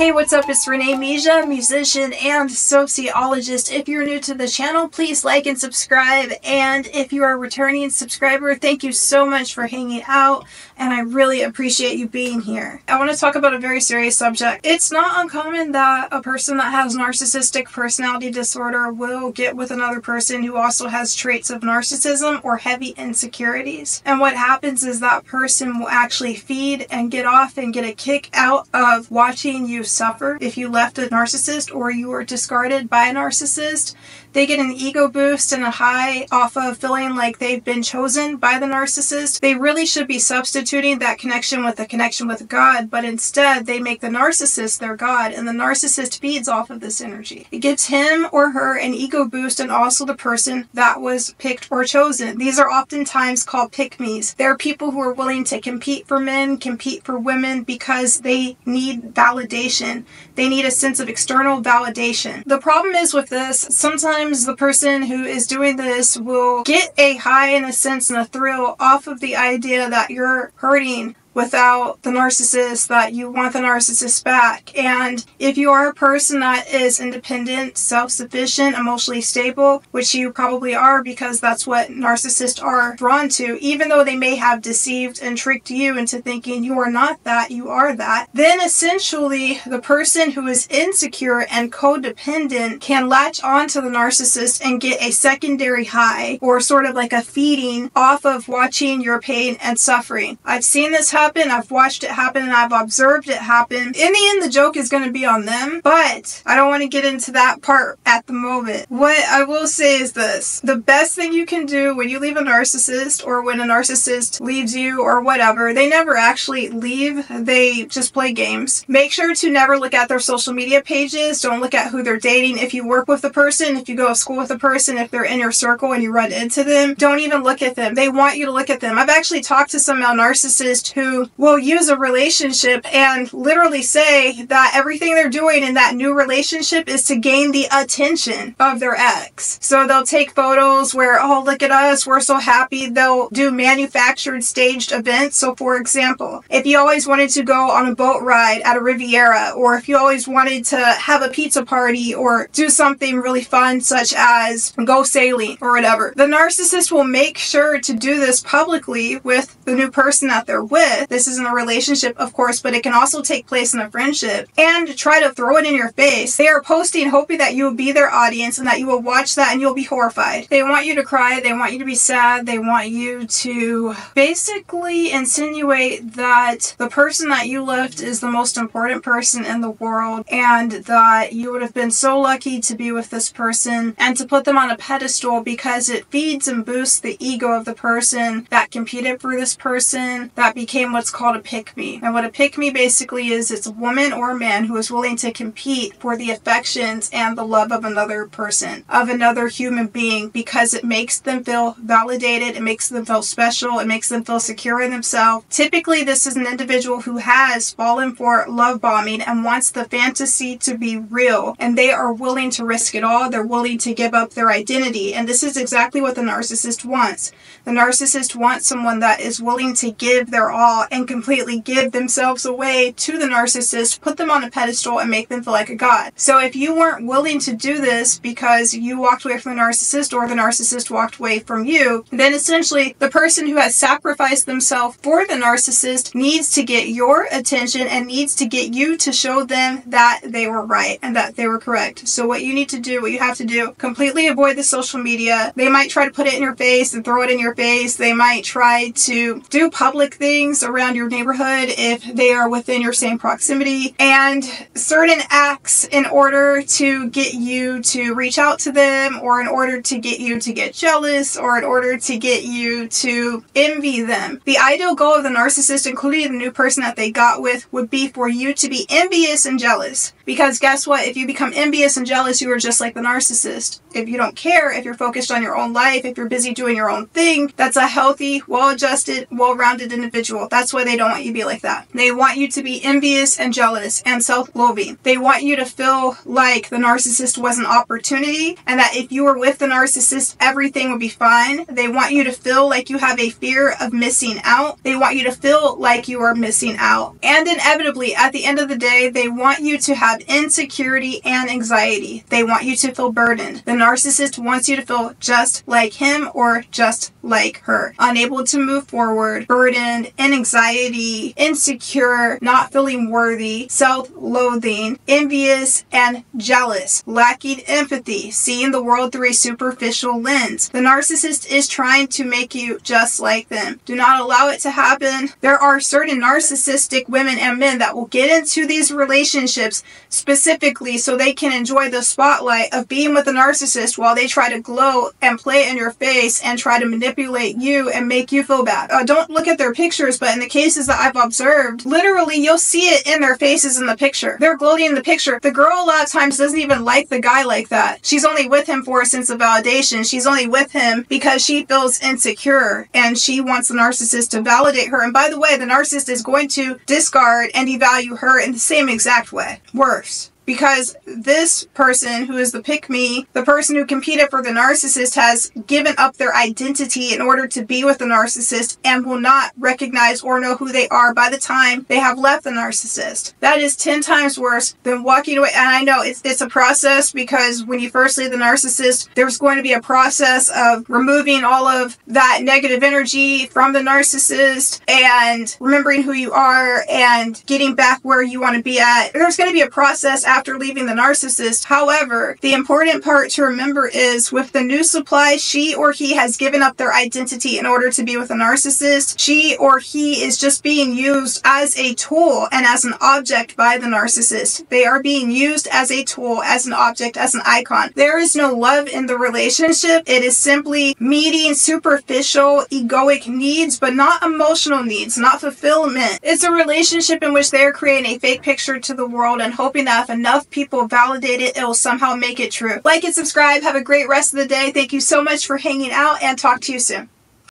Hey, what's up? It's Renee Mija, musician and sociologist. If you're new to the channel, please like and subscribe. And if you are a returning subscriber, thank you so much for hanging out. And I really appreciate you being here. I want to talk about a very serious subject. It's not uncommon that a person that has narcissistic personality disorder will get with another person who also has traits of narcissism or heavy insecurities. And what happens is that person will actually feed and get off and get a kick out of watching you suffer. If you left a narcissist or you were discarded by a narcissist, they get an ego boost and a high off of feeling like they've been chosen by the narcissist. They really should be substituting that connection with a connection with God, but instead they make the narcissist their God, and the narcissist feeds off of this energy. It gives him or her an ego boost and also the person that was picked or chosen. These are oftentimes called pick-me's. They're people who are willing to compete for men, compete for women because they need validation. They need a sense of external validation. The problem is with this, sometimes the person who is doing this will get a high, in a sense, and a thrill off of the idea that you're hurting without the narcissist, that you want the narcissist back. And if you are a person that is independent, self-sufficient, emotionally stable, which you probably are because that's what narcissists are drawn to, even though they may have deceived and tricked you into thinking you are not that, you are that, then essentially the person who is insecure and codependent can latch onto the narcissist and get a secondary high, or sort of like a feeding off of watching your pain and suffering. I've seen this happen, I've watched it happen, and I've observed it happen. In the end, the joke is going to be on them, but I don't want to get into that part at the moment. What I will say is this: the best thing you can do when you leave a narcissist, or when a narcissist leaves you or whatever, they never actually leave, they just play games. Make sure to never look at their social media pages. Don't look at who they're dating. If you work with a person, if you go to school with a person, if they're in your circle and you run into them, don't even look at them. They want you to look at them. I've actually talked to some narcissists who will use a relationship and literally say that everything they're doing in that new relationship is to gain the attention of their ex. So they'll take photos where, oh, look at us, we're so happy. They'll do manufactured, staged events. So for example, if you always wanted to go on a boat ride at a Riviera, or if you always wanted to have a pizza party or do something really fun such as go sailing or whatever, the narcissist will make sure to do this publicly with the new person that they're with. This isn't a relationship, of course, but it can also take place in a friendship, and try to throw it in your face. They are posting hoping that you will be their audience and that you will watch that and you'll be horrified. They want you to cry, they want you to be sad, they want you to basically insinuate that the person that you left is the most important person in the world, and that you would have been so lucky to be with this person, and to put them on a pedestal because it feeds and boosts the ego of the person that competed for this person, that became what's called a pick-me. And what a pick-me basically is, it's a woman or a man who is willing to compete for the affections and the love of another person, of another human being, because it makes them feel validated, it makes them feel special, it makes them feel secure in themselves. Typically, this is an individual who has fallen for love bombing and wants the fantasy to be real, and they are willing to risk it all. They're willing to give up their identity, and this is exactly what the narcissist wants. The narcissist wants someone that is willing to give their all and completely give themselves away to the narcissist, put them on a pedestal, and make them feel like a god. So if you weren't willing to do this because you walked away from the narcissist, or the narcissist walked away from you, then essentially the person who has sacrificed themselves for the narcissist needs to get your attention and needs to get you to show them that they were right and that they were correct. So what you need to do, what you have to do, completely avoid the social media. They might try to put it in your face and throw it in your face. They might try to do public things around your neighborhood if they are within your same proximity, and certain acts in order to get you to reach out to them, or in order to get you to get jealous, or in order to get you to envy them. The ideal goal of the narcissist, including the new person that they got with, would be for you to be envious and jealous. Because guess what? If you become envious and jealous, you are just like the narcissist. If you don't care, if you're focused on your own life, if you're busy doing your own thing, that's a healthy, well-adjusted, well-rounded individual. That's why they don't want you to be like that. They want you to be envious and jealous and self-loathing. They want you to feel like the narcissist was an opportunity and that if you were with the narcissist, everything would be fine. They want you to feel like you have a fear of missing out. They want you to feel like you are missing out. And inevitably, at the end of the day, they want you to have insecurity and anxiety. They want you to feel burdened. The narcissist wants you to feel just like him or just like her. Unable to move forward, burdened, in anxiety, insecure, not feeling worthy, self-loathing, envious, and jealous, lacking empathy, seeing the world through a superficial lens. The narcissist is trying to make you just like them. Do not allow it to happen. There are certain narcissistic women and men that will get into these relationships specifically so they can enjoy the spotlight of being with a narcissist while they try to glow and play in your face and try to manipulate you and make you feel bad. Don't look at their pictures, but in the cases that I've observed, literally you'll see it in their faces in the picture. They're gloating in the picture. The girl a lot of times doesn't even like the guy like that. She's only with him for a sense of validation. She's only with him because she feels insecure and she wants the narcissist to validate her. And by the way, the narcissist is going to discard and devalue her in the same exact way. Worse. Because this person who is the pick-me, the person who competed for the narcissist, has given up their identity in order to be with the narcissist and will not recognize or know who they are by the time they have left the narcissist. That is 10 times worse than walking away. And I know it's a process, because when you first leave the narcissist, there's going to be a process of removing all of that negative energy from the narcissist and remembering who you are and getting back where you want to be at. There's going to be a process after leaving the narcissist. However, the important part to remember is with the new supply, she or he has given up their identity in order to be with a narcissist. She or he is just being used as a tool and as an object by the narcissist. They are being used as a tool, as an object, as an icon. There is no love in the relationship. It is simply meeting superficial, egoic needs, but not emotional needs, not fulfillment. It's a relationship in which they are creating a fake picture to the world and hoping that if enough people validate it, it will somehow make it true. Like and subscribe. Have a great rest of the day. Thank you so much for hanging out, and talk to you soon.